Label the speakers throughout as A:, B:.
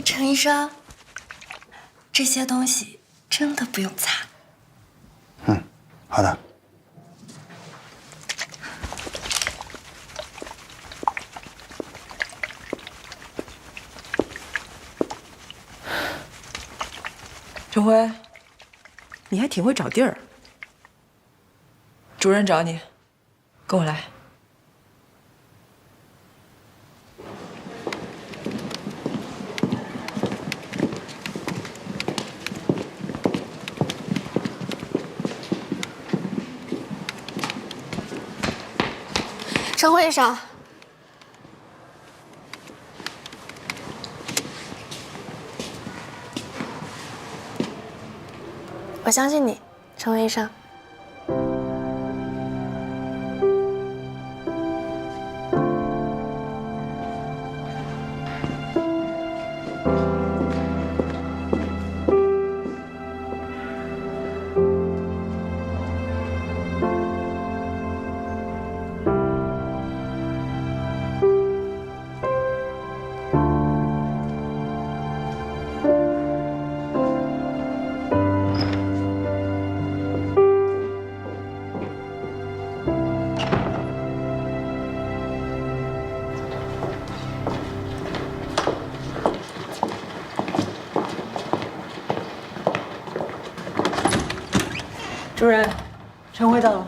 A: 陈医生，这些东西真的不用擦。
B: 好的。
C: 陈辉，你还挺会找地儿。主任找你，跟我来。
A: 陈辉医生，我相信你，陈辉医生。
C: 主任，陈辉到了。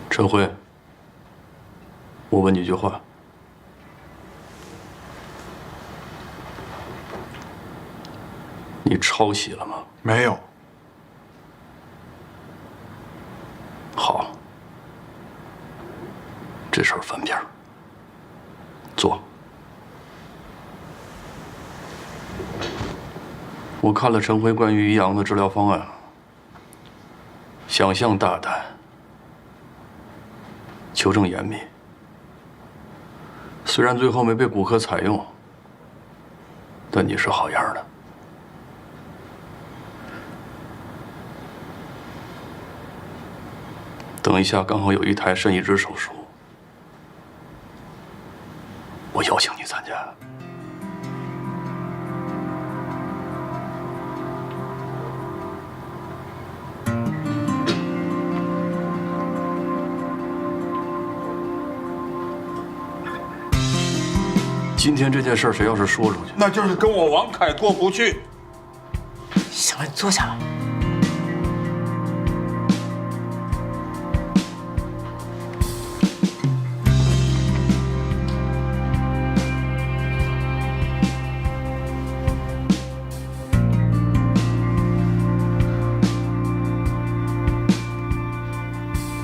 D: 陈辉，我问你句话，你抄袭了吗？
B: 没有。
D: 好，这事儿翻篇儿。坐。我看了陈辉关于于洋的治疗方案，想象大胆。求证严密，虽然最后没被骨科采用，但你是好样的。等一下，刚好有一台肾移植手术，我邀请你参加。今天这件事谁要是说出去，
B: 那就是跟我王凯过不去。
C: 行了，你坐下吧。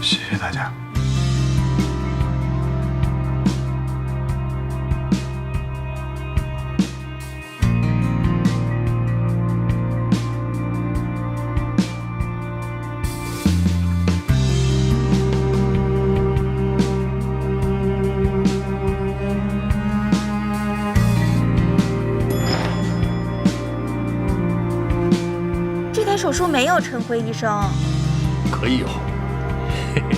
B: 谢谢大家。
E: 这台手术没有陈辉医生。
D: 可以有。嘿嘿。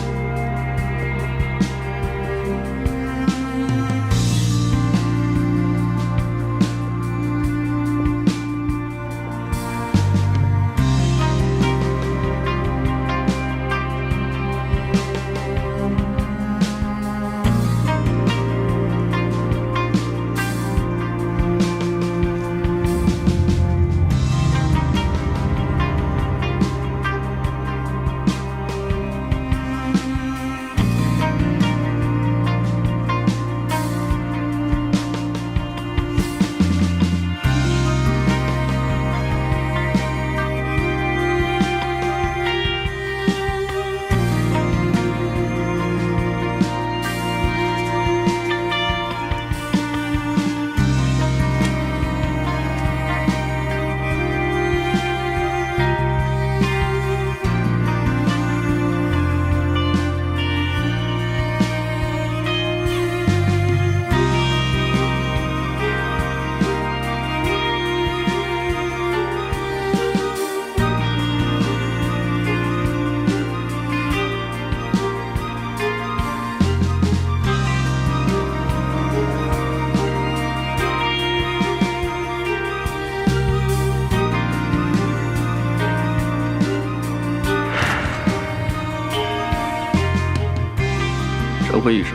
D: 陈辉医生，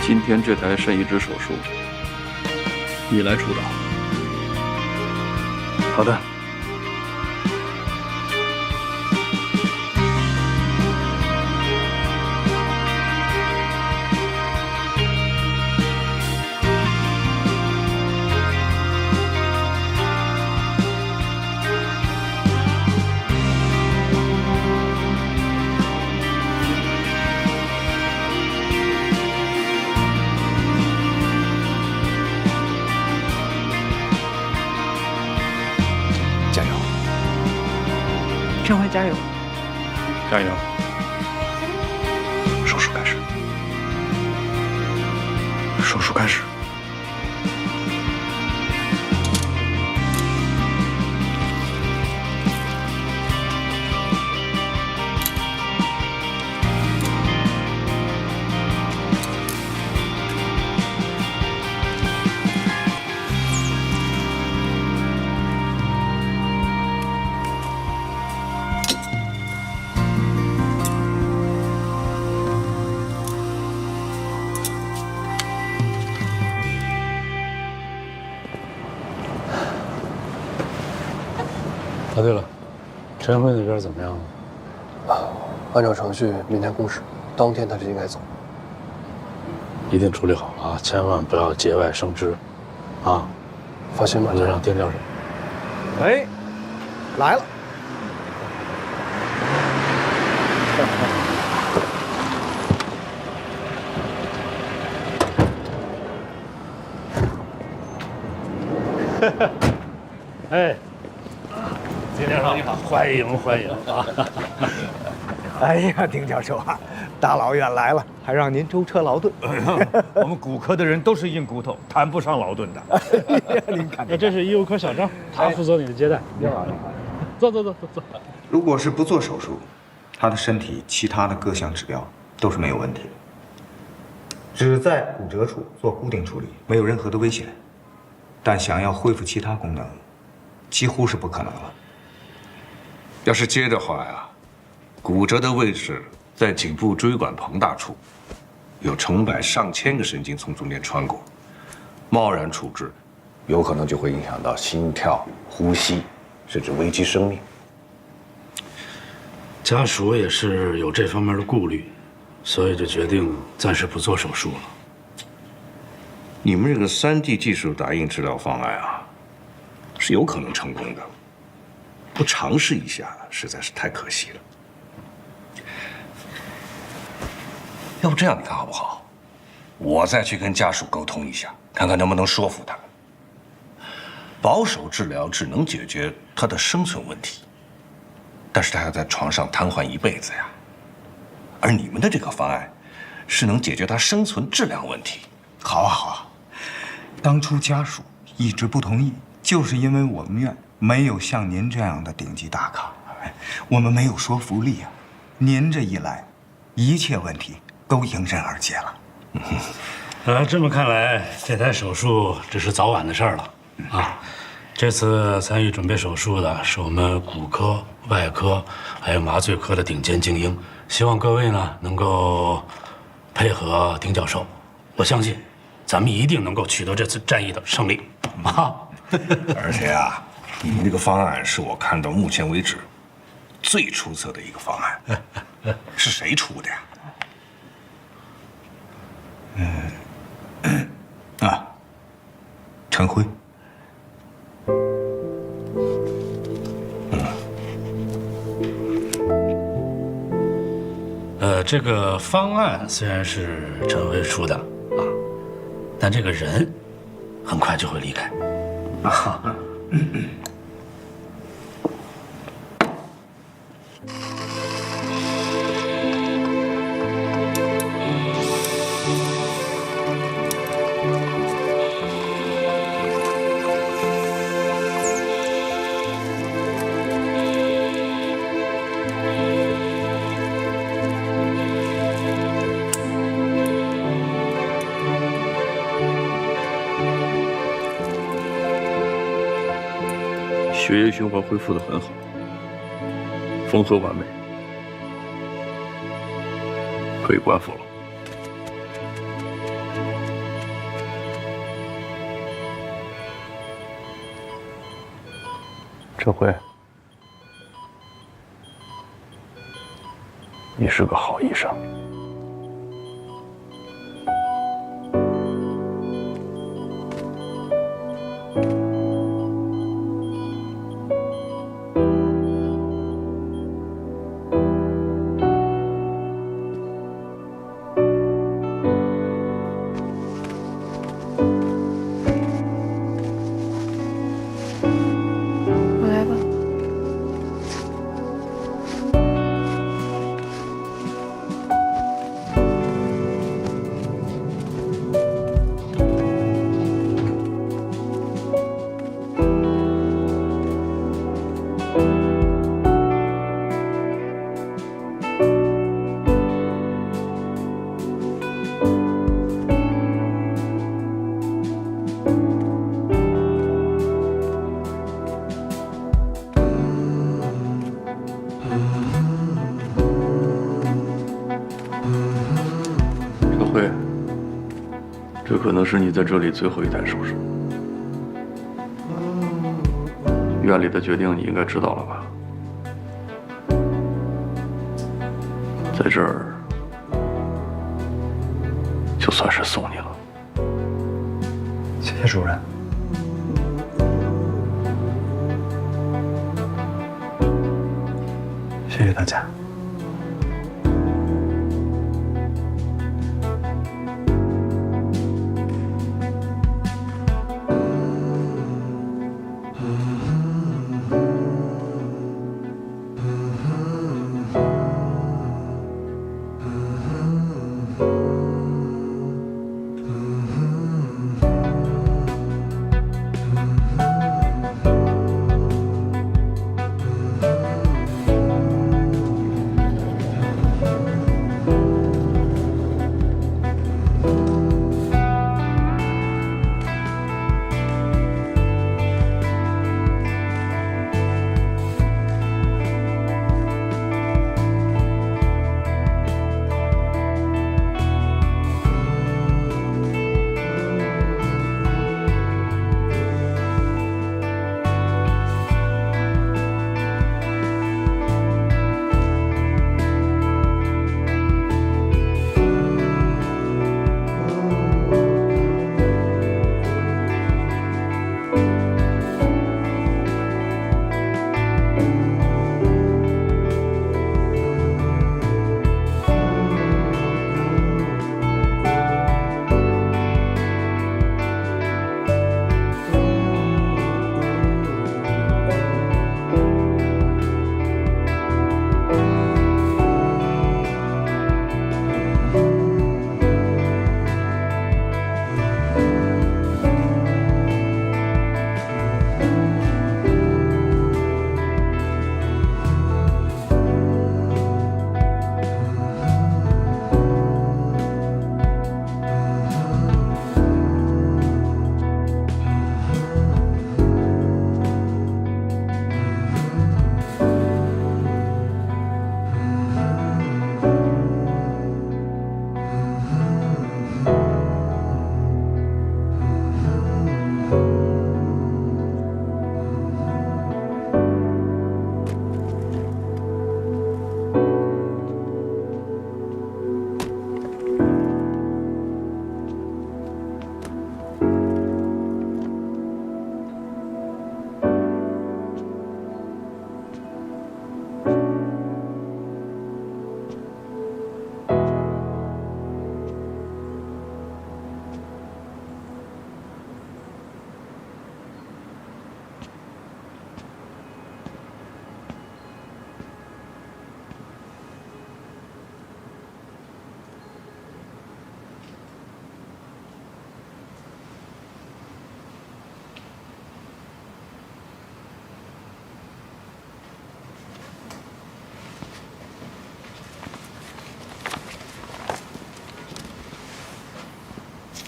D: 今天这台肾移植手术，你来主导。
B: 好的。加油！
C: 陈辉加油！
B: 加油！
D: 手术开始。手术开始。
F: 啊，对了，陈辉那边怎么样了？
G: 按照程序，明天公示，当天他就应该走。
F: 一定处理好啊，千万不要节外生枝，啊！
G: 放心吧，
F: 我再让丁教授。
H: 哎，来了。
F: 哎，丁教授你好，欢迎欢迎啊！
H: 哎呀，丁教授啊，大老远来了，还让您舟车劳顿。
I: 我们骨科的人都是硬骨头，谈不上劳顿的。
H: 您看，
F: 这是医务科小张，他负责你的接待。你好，你好，坐坐坐坐坐。
J: 如果是不做手术，他的身体其他的各项指标都是没有问题的，只在骨折处做固定处理，没有任何的危险。但想要恢复其他功能，几乎是不可能了。
K: 要是接的话呀，骨折的位置在颈部椎管膨大处，有成百上千个神经从中间穿过，贸然处置，有可能就会影响到心跳、呼吸，甚至危及生命。
F: 家属也是有这方面的顾虑，所以就决定暂时不做手术了。
K: 你们这个3D 技术打印治疗方案啊，是有可能成功的，不尝试一下实在是太可惜了。要不这样，你看好不好？我再去跟家属沟通一下，看看能不能说服他们。保守治疗只能解决他的生存问题，但是他要在床上瘫痪一辈子呀。而你们的这个方案，是能解决他生存质量问题。
J: 好啊，好啊。当初家属一直不同意，就是因为我们院没有像您这样的顶级大咖，我们没有说服力啊。您这一来，一切问题都迎刃而解了。
F: 这么看来，这台手术只是早晚的事儿了啊。这次参与准备手术的是我们骨科、外科还有麻醉科的顶尖精英，希望各位呢能够配合丁教授，我相信咱们一定能够取得这次战役的胜利啊！
K: 而且啊，你们这个方案是我看到目前为止最出色的一个方案，是谁出的呀？
J: 陈辉。
F: 这个方案虽然是陈辉出的啊，但这个人很快就会离开。
D: 血液循环恢复得很好，缝合完美。可以官复了。这回，你是个好医生。
C: 我来吧。
D: 这回，这可能是你在这里最后一台手术。院里的决定你应该知道了吧？在这儿，就算是送你了。
B: 谢谢主任。谢谢大家。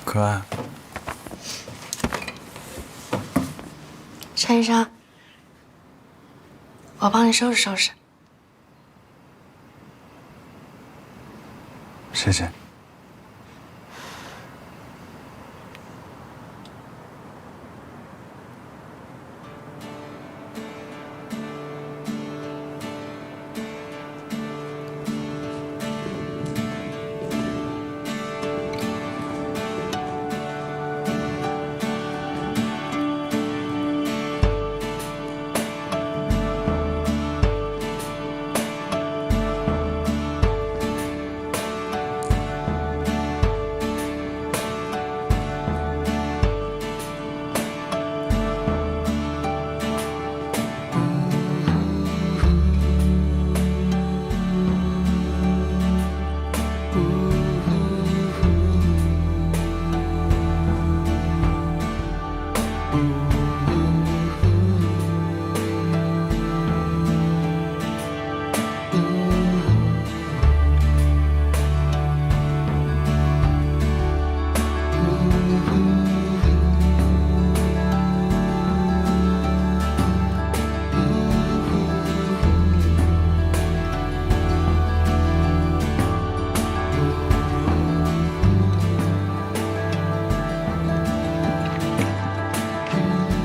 B: 可爱。
A: 陈医生，我帮你收拾收拾。
B: 谢谢。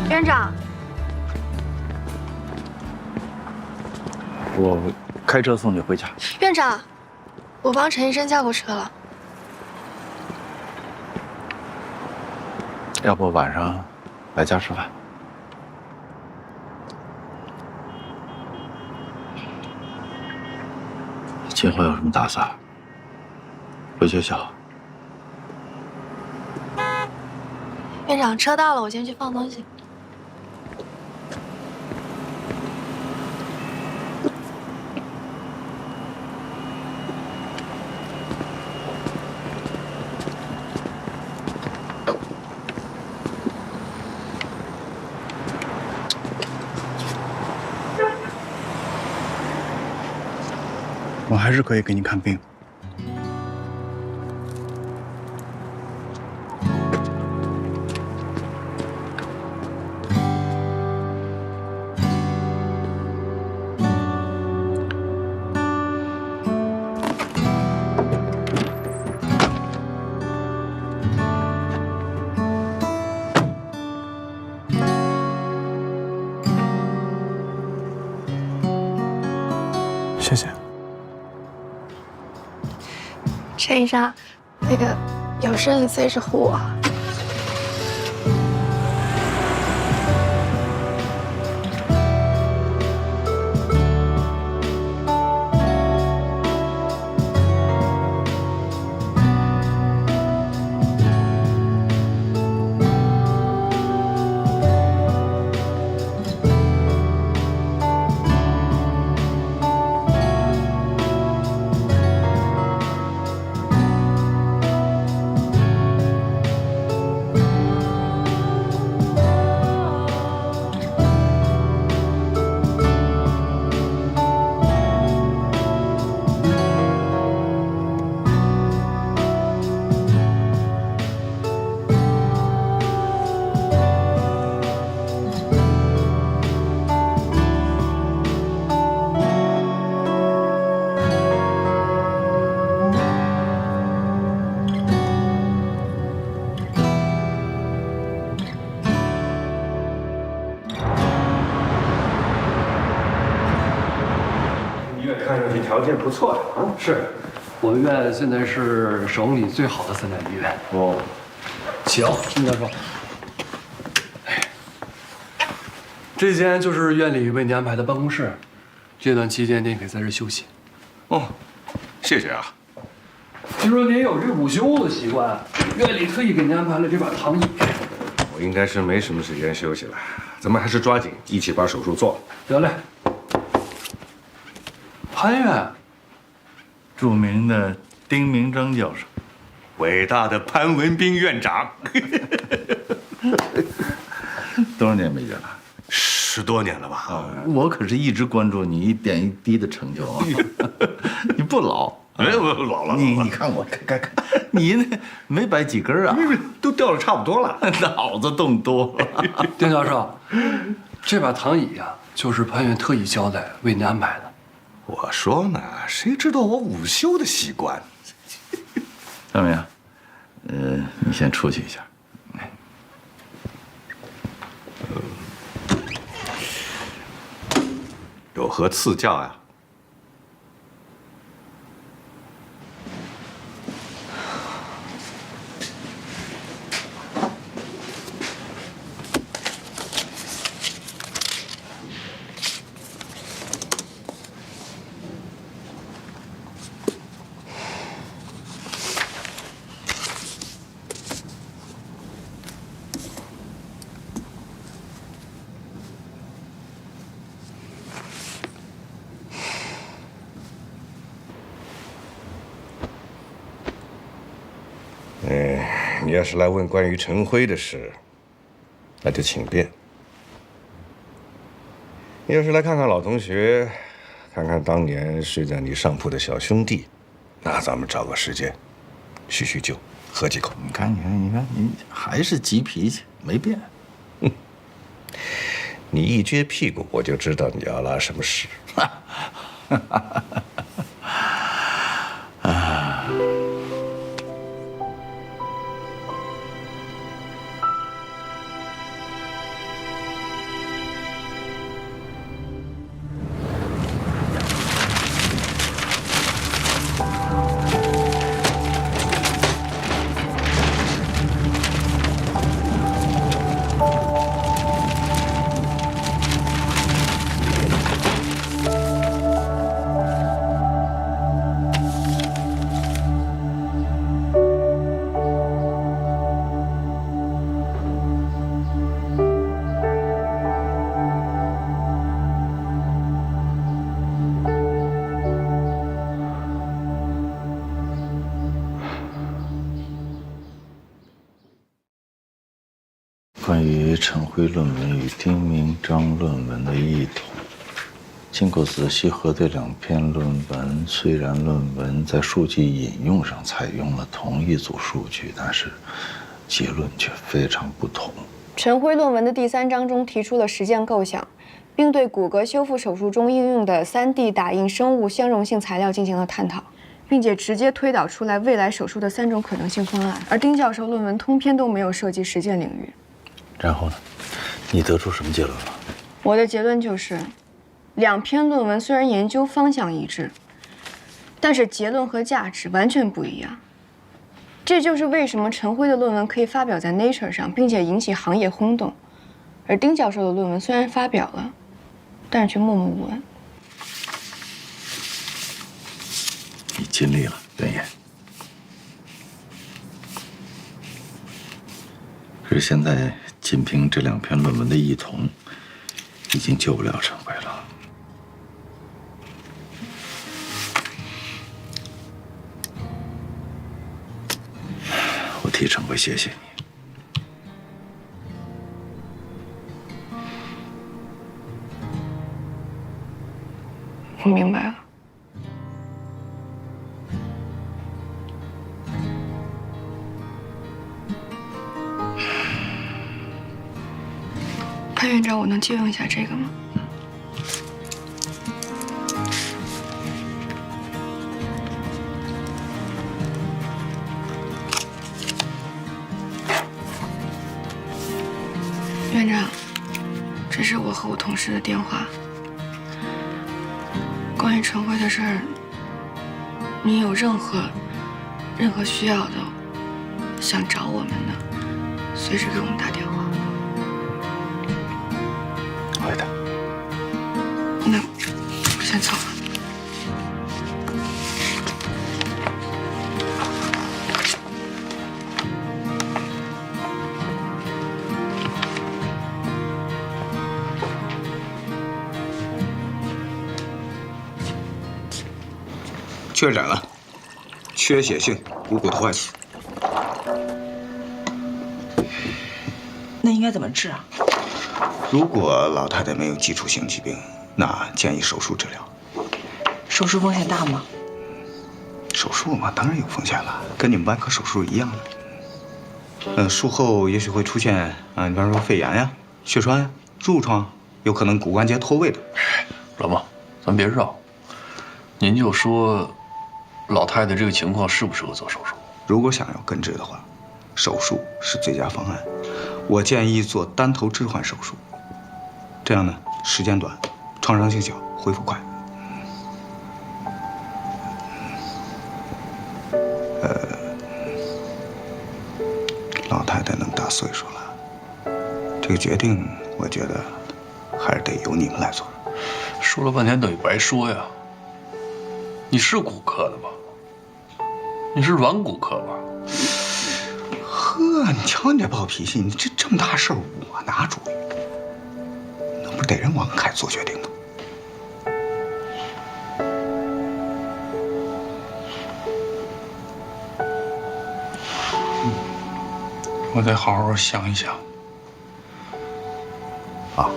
E: 院长，
B: 我开车送你回家。
A: 院长，我帮陈医生叫过车了。
B: 要不晚上来家吃饭？今后有什么打算？回学校。
A: 院长，车到了，我先去放东西。
B: 我还是可以给你看病。谢谢。
A: 陈医生，那个有事你随时呼我。
H: 看上去条件不错呀，啊，
D: 是，我们院现在是省里最好的3甲医院。
H: 哦，
D: 请，陈教授。这间就是院里为您安排的办公室，这段期间您可以在这休息。
K: 哦，谢谢啊。
D: 听说您有这午休的习惯，院里特意给您安排了这把躺椅。
K: 我应该是没什么时间休息了，咱们还是抓紧一起把手术做了。
D: 得嘞。潘院，
I: 著名的丁明章教授，
K: 伟大的潘文斌院长，
I: 多少年没见了
K: ？10多年了吧？
I: 啊，我可是一直关注你一点一滴的成就啊！你不老，
K: 哎，我老了。
I: 你看我，看，你那没摆几根啊？
K: 都掉了差不多了，
I: 脑子动多了。
D: 丁教授，这把躺椅呀，就是潘院特意交代为您安排的。
K: 我说呢，谁知道我午休的习惯？
I: 张明，你先出去一下。有何赐教呀？
K: 你要是来问关于陈辉的事，那就请便；你要是来看看老同学，看看当年睡在你上铺的小兄弟，那咱们找个时间叙叙旧，喝几口。
I: 你看，你还是急脾气，没变。
K: 你一撅屁股，我就知道你要拉什么屎。
I: 关于陈辉论文与丁明章论文的异同，经过仔细核对两篇论文，虽然论文在数据引用上采用了同一组数据，但是结论却非常不同。
E: 陈辉论文的第3章中提出了实践构想，并对骨骼修复手术中应用的3D 打印生物相容性材料进行了探讨，并且直接推导出来未来手术的3种可能性方案。而丁教授论文通篇都没有涉及实践领域。
I: 然后呢？你得出什么结论了？
E: 我的结论就是，两篇论文虽然研究方向一致，但是结论和价值完全不一样。这就是为什么陈辉的论文可以发表在 Nature 上，并且引起行业轰动，而丁教授的论文虽然发表了，但是却默默无闻。
I: 你尽力了，袁岩。可是现在，仅凭这两篇论文的异同，已经救不了陈辉了。我替陈辉谢谢你。
E: 我明白了。潘院长，我能借用一下这个吗？院长，这是我和我同事的电话。关于陈辉的事儿，您有任何需要的，想找我们的，随时给我们打电话。
I: 会的。
E: 那我先走了。
J: 确诊了，缺血性股骨头坏死。
C: 那应该怎么治啊？
J: 如果老太太没有基础性疾病，那建议手术治疗。
C: 手术风险大吗？
J: 手术嘛，当然有风险了，跟你们外科手术一样的。术后也许会出现你比方说肺炎呀、血栓呀、褥疮，有可能骨关节脱位的。
B: 老孟，咱别绕，您就说老太太这个情况适不适合做手术？
J: 如果想要根治的话，手术是最佳方案。我建议做单头置换手术，这样呢，时间短，创伤性小，恢复快。老太太那么大岁数了，这个决定我觉得还是得由你们来做。
B: 说了半天等于白说呀。你是骨科的吧？你是软骨科吧？
J: 呵，你瞧你这暴脾气，你这么大事儿我拿主意，那不是得让王凯做决定吗？
B: 我得好好想一想。
J: 啊，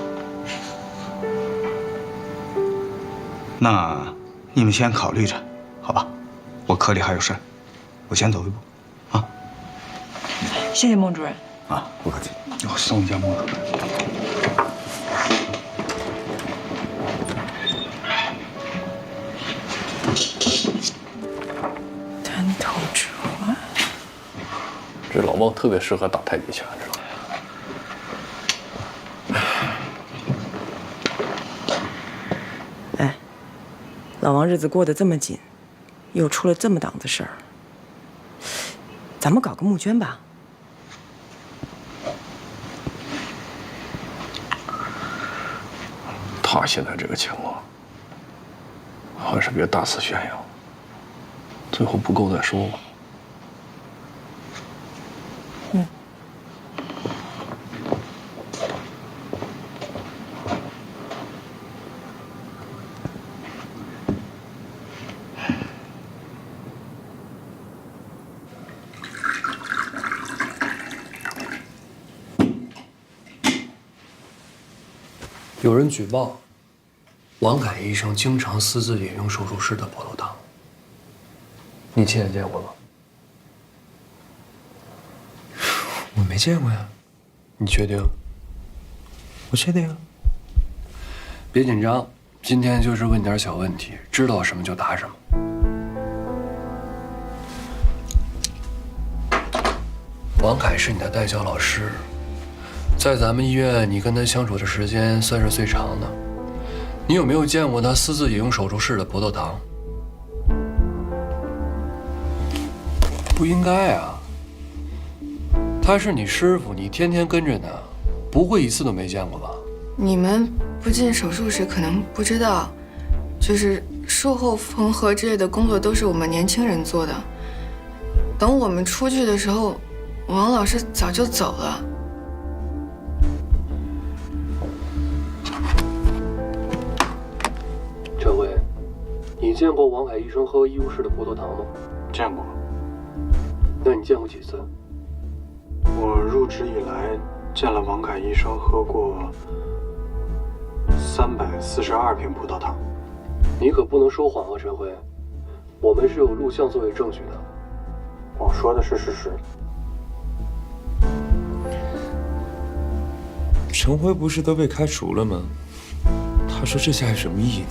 J: 那你们先考虑着，好吧？我科里还有事儿，我先走一步，啊。
C: 谢谢孟主任。
J: 啊，不客气。我送一下孟主任。
C: 单头置换。
B: 这老孟特别适合打太极拳，知道吗？
C: 哎，老王日子过得这么紧，又出了这么档子事儿，咱们搞个募捐吧。
B: 他现在这个情况，还是别大肆宣扬，最后不够再说吧。
D: 有人举报，王凯医生经常私自饮用手术室的葡萄糖。你亲眼见过吗？
L: 我没见过呀。
D: 你确定？
L: 我确定啊。
D: 别紧张，今天就是问点小问题，知道什么就答什么。王凯是你的代教老师。在咱们医院，你跟他相处的时间算是最长的。你有没有见过他私自饮用手术室的葡萄糖？不应该啊！他是你师傅，你天天跟着他，不会一次都没见过吧？
E: 你们不进手术室可能不知道，就是术后缝合之类的工作都是我们年轻人做的。等我们出去的时候，王老师早就走了。
D: 陈辉，你见过王凯医生喝医务室的葡萄糖吗？
M: 见过。
D: 那你见过几次？
M: 我入职以来见了王凯医生喝过342瓶葡萄糖。
D: 你可不能说谎啊，陈辉，我们是有录像作为证据的。
M: 我说的是事实。
L: 陈辉不是都被开除了吗？他说这下有什么意义呢？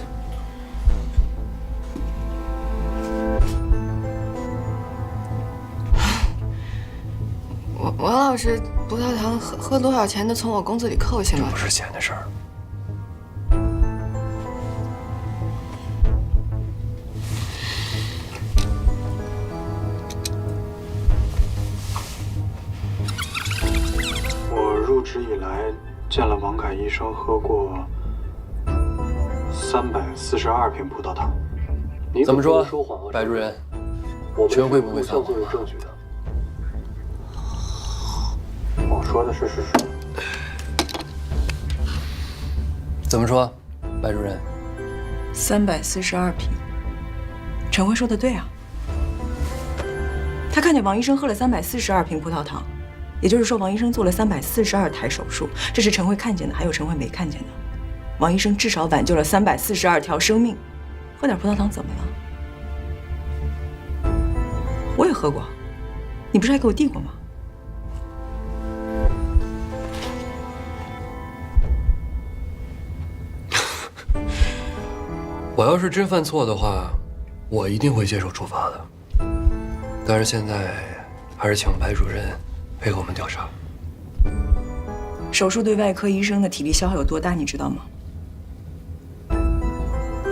E: 王老师，葡萄糖喝多少钱都从我工资里扣下吗？
D: 这不是钱的事儿。
M: 我入职以来见了王凯医生喝过342瓶葡萄糖。
D: 怎么说？白主任，全辉不会撒谎。
M: 我说的是事实。
D: 怎么说，白主任
C: ？342瓶。陈辉说的对啊，他看见王医生喝了342瓶葡萄糖，也就是说王医生做了342台手术，这是陈辉看见的，还有陈辉没看见的。王医生至少挽救了342条生命，喝点葡萄糖怎么了？我也喝过，你不是还给我递过吗？
D: 我要是真犯错的话，我一定会接受处罚的。但是现在还是请白主任配合我们调查。
C: 手术对外科医生的体力消耗有多大，你知道吗？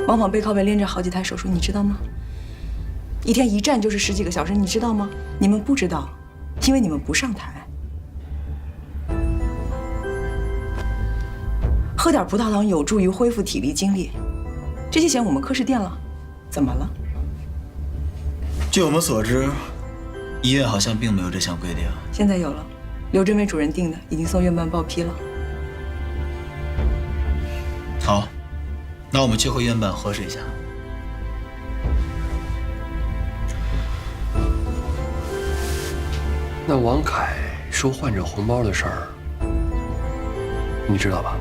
C: 王访背靠背连着好几台手术，你知道吗？一天一站就是10几个小时，你知道吗？你们不知道，因为你们不上台。喝点葡萄糖有助于恢复体力精力，这些钱我们科室垫了，怎么了？
N: 据我们所知，医院好像并没有这项规定。
C: 现在有了，刘真梅主任定的，已经送院办报批了。
N: 好，那我们去和院办核实一下。
D: 那王凯收患者红包的事儿，你知道吧？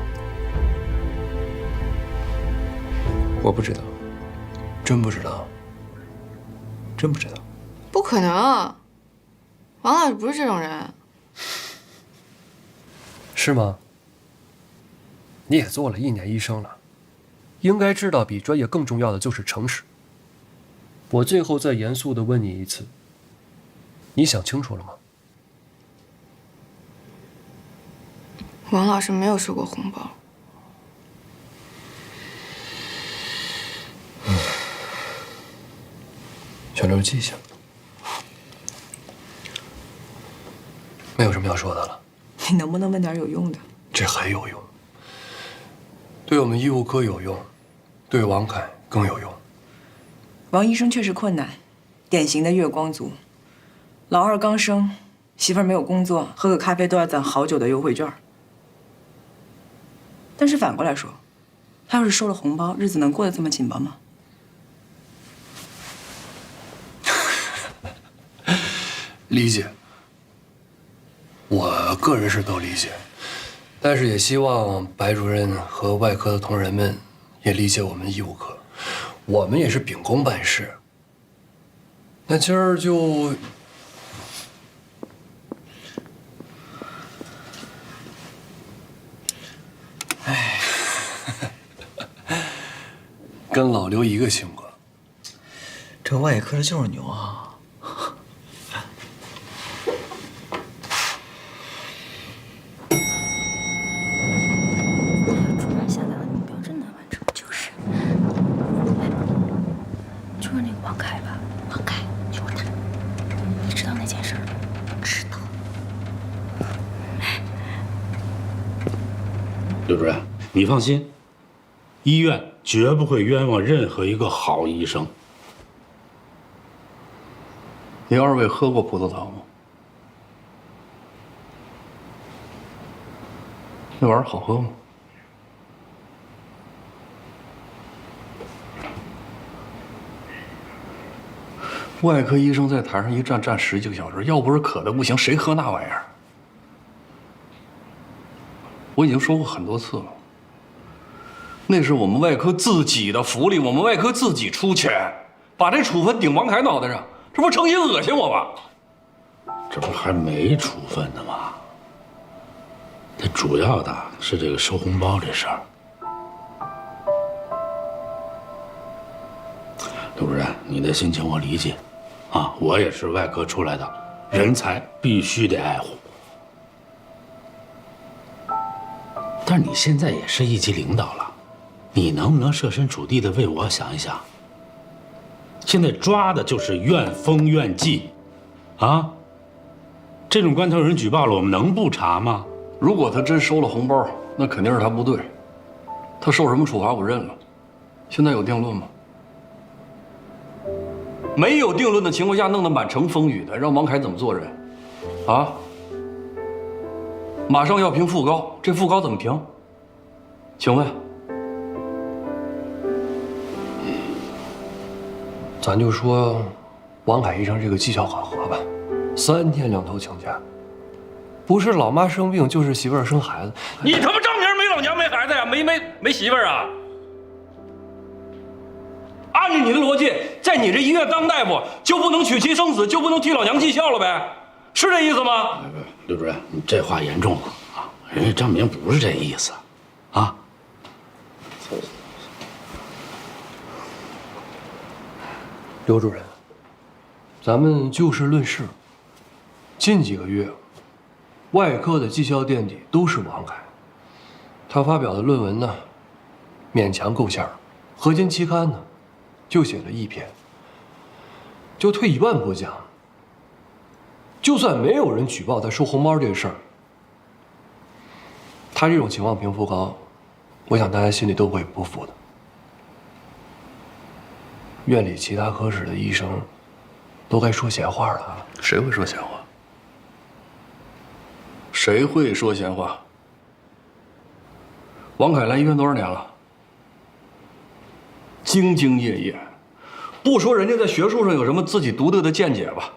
L: 我不知道，
D: 真不知道，
L: 真不知道。
E: 不可能，王老师不是这种人。
D: 是吗？你也做了1年医生了，应该知道比专业更重要的就是诚实。我最后再严肃地问你一次，你想清楚了吗？
E: 王老师没有收过红包。
D: 小刘记下，没有什么要说的了。
C: 你能不能问点有用的？
D: 这很有用，对我们医务科有用，对王凯更有用。
C: 王医生确实困难，典型的月光族。老二刚生，媳妇儿没有工作，喝个咖啡都要攒好久的优惠券。但是反过来说，他要是收了红包，日子能过得这么紧巴吗？
D: 理解，我个人是都理解，但是也希望白主任和外科的同仁们也理解我们医务科，我们也是秉公办事。那今儿就跟老刘一个性格。
N: 这外科的就是牛啊！
A: 主任下达的目标真难完成，就是，就是那个王凯吧，王凯就是他，你知道那件事吗？知道。
F: 刘主任，你放心，医院绝不会冤枉任何一个好医生。
B: 你2位喝过葡萄糖吗？那玩意儿好喝吗？外科医生在台上一站10几个小时，要不是渴得不行，谁喝那玩意儿？我已经说过很多次了，那是我们外科自己的福利，我们外科自己出钱，把这处分顶王凯脑袋上，这不诚心恶心我吗？
F: 这不还没处分呢吗？它主要的是这个收红包这事儿。刘主任，你的心情我理解，啊，我也是外科出来的，人才必须得爱护。但是你现在也是一级领导了，你能不能设身处地的为我想一想？现在抓的就是怨风怨纪，啊，这种关头有人举报了，我们能不查吗？
B: 如果他真收了红包，那肯定是他不对。他受什么处罚我认了。现在有定论吗？没有定论的情况下，弄得满城风雨的，让王凯怎么做人？啊？马上要评副高，这副高怎么评？请问？
D: 咱就说，王凯医生这个绩效考核吧，3天2头请假，不是老妈生病，就是媳妇儿生孩子。
B: 你他妈张明没老娘没孩子呀？没媳妇儿啊？按照你的逻辑，在你这医院当大夫就不能娶妻生子，就不能替老娘尽孝了呗？是这意思吗？
F: 刘主任，你这话严重了啊！人家张明不是这意思，啊。
D: 刘主任，咱们就事论事。近几个月，外科的绩效垫底都是王凯。他发表的论文呢，勉强够线儿，核心期刊呢，就写了1篇。就退一万步讲，就算没有人举报他收红包这个事儿，他这种情况评复高，我想大家心里都会不服的。院里其他科室的医生都该说闲话了啊！
B: 谁会说闲话？谁会说闲话？王凯来医院多少年了？兢兢业业，不说人家在学术上有什么自己独特的见解吧，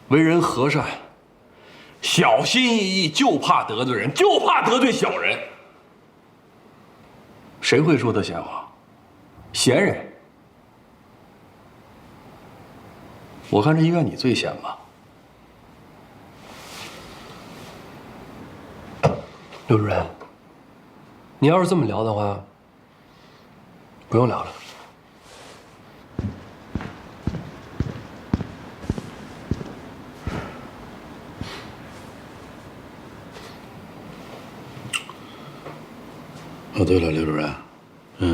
B: 为人和善，小心翼翼，就怕得罪人，就怕得罪小人。谁会说他闲话？闲人。我看这医院你最闲吧。
D: 刘主任，你要是这么聊的话，不用聊了。
F: 哦，对了，刘主任，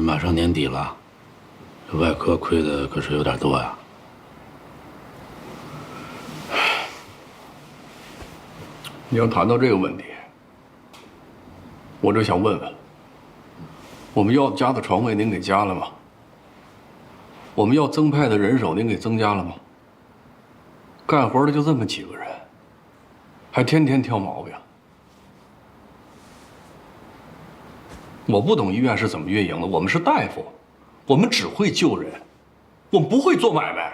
F: 马上年底了，这外科亏的可是有点多呀。
B: 你要谈到这个问题，我就想问问，我们要加的床位您给加了吗？我们要增派的人手您给增加了吗？干活的就这么几个人，还天天挑毛病。我不懂医院是怎么运营的，我们是大夫，我们只会救人，我们不会做买卖。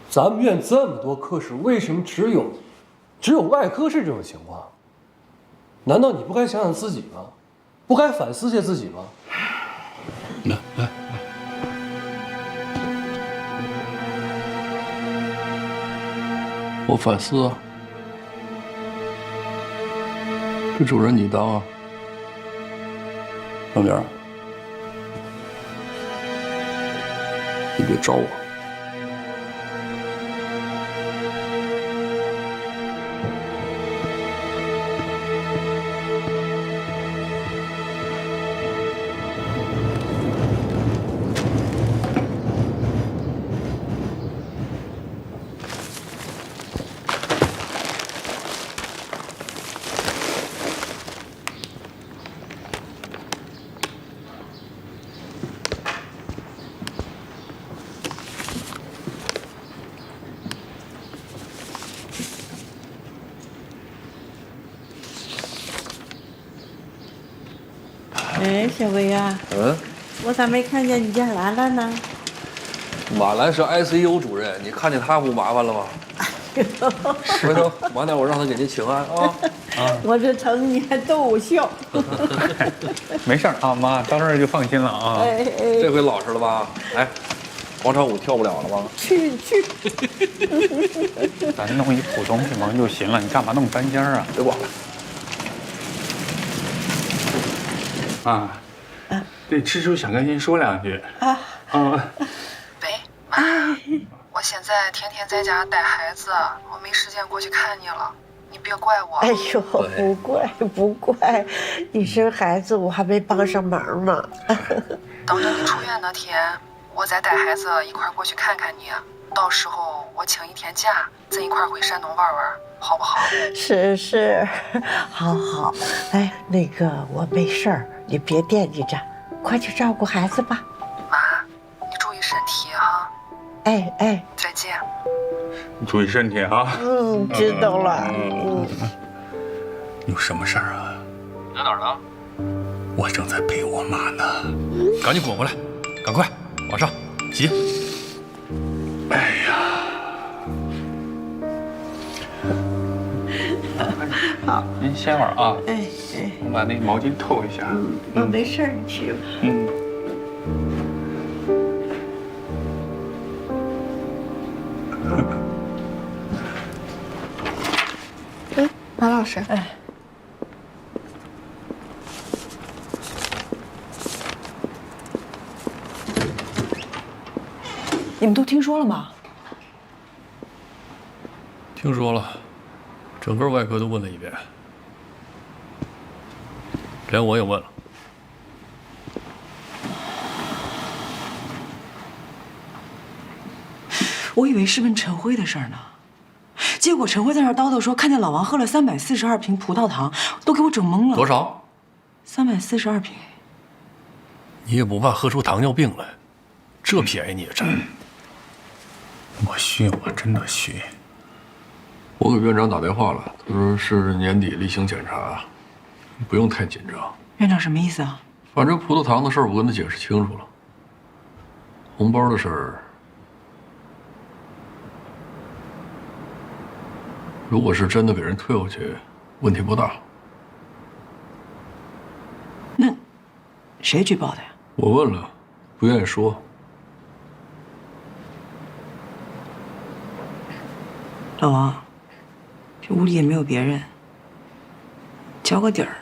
D: 咱们院这么多科室，为什么只有外科是这种情况？难道你不该想想自己吗？不该反思下自己吗？
F: 来，
B: 我反思啊。这主任你当啊，张明，你别招我。
O: 哎，小薇啊，我咋没看见你家兰兰呢？
B: 马兰是 ICU 主任，你看见他不麻烦了吗？回头晚点我让他给您请安啊！
O: 我这疼你还逗我笑。
H: 没事啊，妈到这儿就放心了啊。
B: 这回老实了吧？哎，广场舞跳不了了吗？
O: 去，
H: 咱弄一普通病房就行了，你干嘛弄单间啊？
B: 别管了。
P: 啊，对，吃叔想跟您说两句。
Q: 喂，妈，我现在天天在家带孩子，我没时间过去看你了，你别怪我。
O: 哎呦，不怪，你生孩子我还没帮上忙呢。
Q: 等着你出院那天，我再带孩子一块过去看看你，到时候我请1天假，咱一块回山东玩玩，好不好？
O: 是，好。哎，那个我没事儿，你别惦记着，快去照顾孩子吧。
Q: 妈，你注意身体哈。
O: 哎，
Q: 再见。
P: 你注意身体啊。
O: 知道了。
P: 有什么事儿啊？
B: 你在哪儿呢？
P: 我正在陪我妈呢。
B: 赶紧滚过来，赶快往上洗。
P: 哎呀，
O: 好，
P: 您歇会儿啊。
O: 哎，
P: 我把那毛巾透一下。
O: 我没事儿，你去吧。
E: 马老师，
C: 你们都听说了吗？
B: 听说了，整个外科都问了一遍，连我也问了。
C: 我以为是问陈辉的事儿呢，结果陈辉在那儿叨叨说看见老王喝了342瓶葡萄糖，都给我整懵了。
B: 多少
C: ？342瓶。
B: 你也不怕喝出糖尿病来？这便宜你也占？
P: 我虚，我真的虚。
B: 我给院长打电话了，他说是年底例行检查，不用太紧张。
C: 院长什么意思啊？
B: 反正葡萄糖的事儿我跟他解释清楚了，红包的事儿，如果是真的给人退回去，问题不大。
C: 那谁举报的呀？
B: 我问了，不愿意说。
C: 老王，这屋里也没有别人，交个底儿，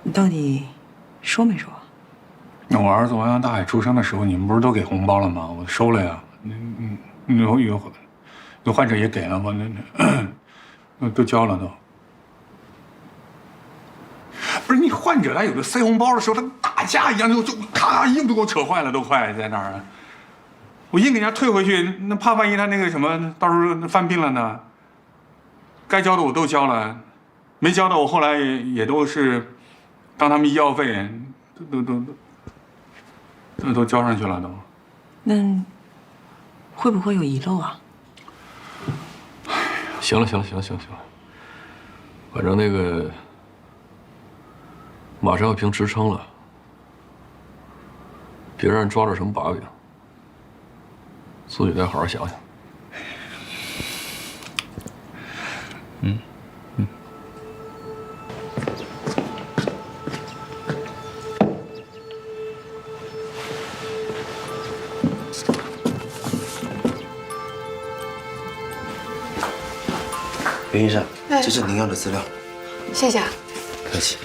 C: 你到底说没说？
P: 那我儿子王阳大海出生的时候，你们不是都给红包了吗？我收了呀。有患者也给了，我那都交了都。不是你患者他有的塞红包的时候，他打架一样就咔衣服都给我扯坏了，都快在那儿。我硬给人家退回去，那怕万一他那个什么，到时候犯病了呢？该交的我都交了，没交的我后来也都是当他们医药费，都交上去了都。
C: 那会不会有遗漏啊？
B: 行了，反正那个马上要评职称了，别让人抓着什么把柄。自己再好好想想。
N: 袁医生，这是您要的资料。
E: 谢谢。
N: 客气。